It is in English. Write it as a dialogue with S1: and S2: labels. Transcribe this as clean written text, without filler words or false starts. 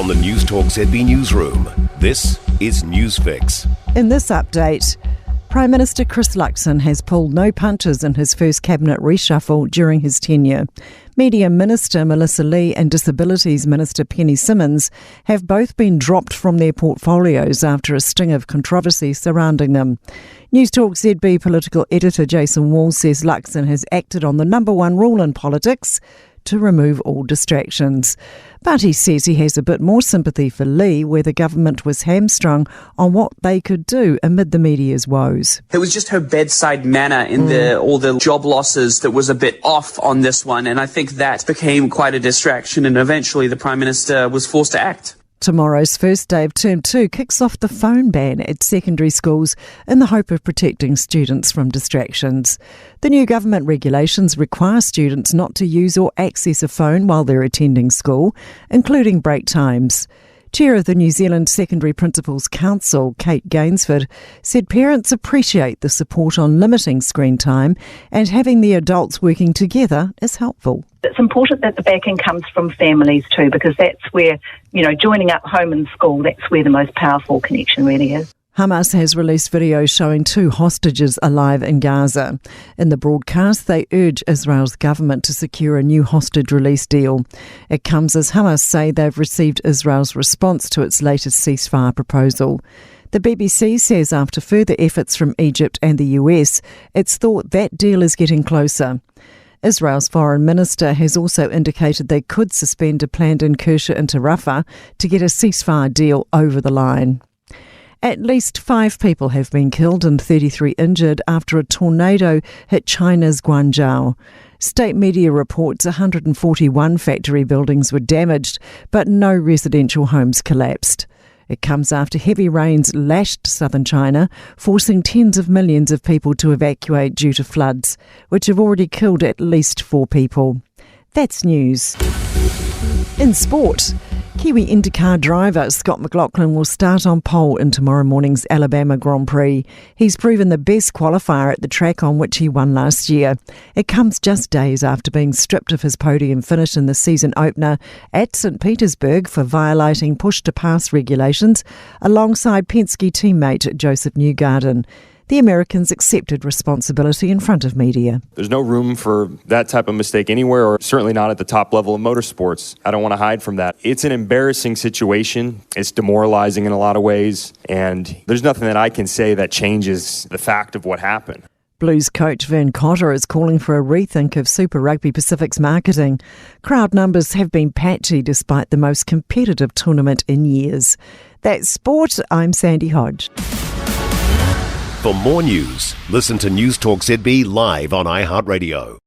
S1: From the Newstalk ZB newsroom, this is Newsfix.
S2: In this update, Prime Minister Chris Luxon has pulled no punches in his first cabinet reshuffle during his tenure. Media Minister Melissa Lee and Disabilities Minister Penny Simmonds have both been dropped from their portfolios after a sting of controversy surrounding them. Newstalk ZB political editor Jason Wall says Luxon has acted on the number one rule in politics: to remove all distractions. But he says he has a bit more sympathy for Lee, where the government was hamstrung on what they could do amid the media's woes.
S3: It was just her bedside manner in all the job losses that was a bit off on this one, and I think that became quite a distraction, and eventually the Prime Minister was forced to act.
S2: Tomorrow's first day of Term 2 kicks off the phone ban at secondary schools in the hope of protecting students from distractions. The new government regulations require students not to use or access a phone while they're attending school, including break times. Chair of the New Zealand Secondary Principals Council, Kate Gainsford, said parents appreciate the support on limiting screen time and having the adults working together is helpful.
S4: It's important that the backing comes from families too, because that's where, joining up home and school, that's where the most powerful connection really is.
S2: Hamas has released videos showing 2 hostages alive in Gaza. In the broadcast, they urge Israel's government to secure a new hostage release deal. It comes as Hamas say they've received Israel's response to its latest ceasefire proposal. The BBC says after further efforts from Egypt and the US, it's thought that deal is getting closer. Israel's foreign minister has also indicated they could suspend a planned incursion into Rafah to get a ceasefire deal over the line. At least 5 people have been killed and 33 injured after a tornado hit China's Guangzhou. State media reports 141 factory buildings were damaged, but no residential homes collapsed. It comes after heavy rains lashed southern China, forcing tens of millions of people to evacuate due to floods, which have already killed at least 4 people. That's news. In sport, Kiwi IndyCar driver Scott McLaughlin will start on pole in tomorrow morning's Alabama Grand Prix. He's proven the best qualifier at the track on which he won last year. It comes just days after being stripped of his podium finish in the season opener at St. Petersburg for violating push-to-pass regulations alongside Penske teammate Joseph Newgarden. The Americans accepted responsibility in front of media.
S5: There's no room for that type of mistake anywhere, or certainly not at the top level of motorsports. I don't want to hide from that. It's an embarrassing situation. It's demoralizing in a lot of ways, and there's nothing that I can say that changes the fact of what happened.
S2: Blues coach Vern Cotter is calling for a rethink of Super Rugby Pacific's marketing. Crowd numbers have been patchy despite the most competitive tournament in years. That's sport. I'm Sandy Hodge.
S1: For more news, listen to Newstalk ZB live on iHeartRadio.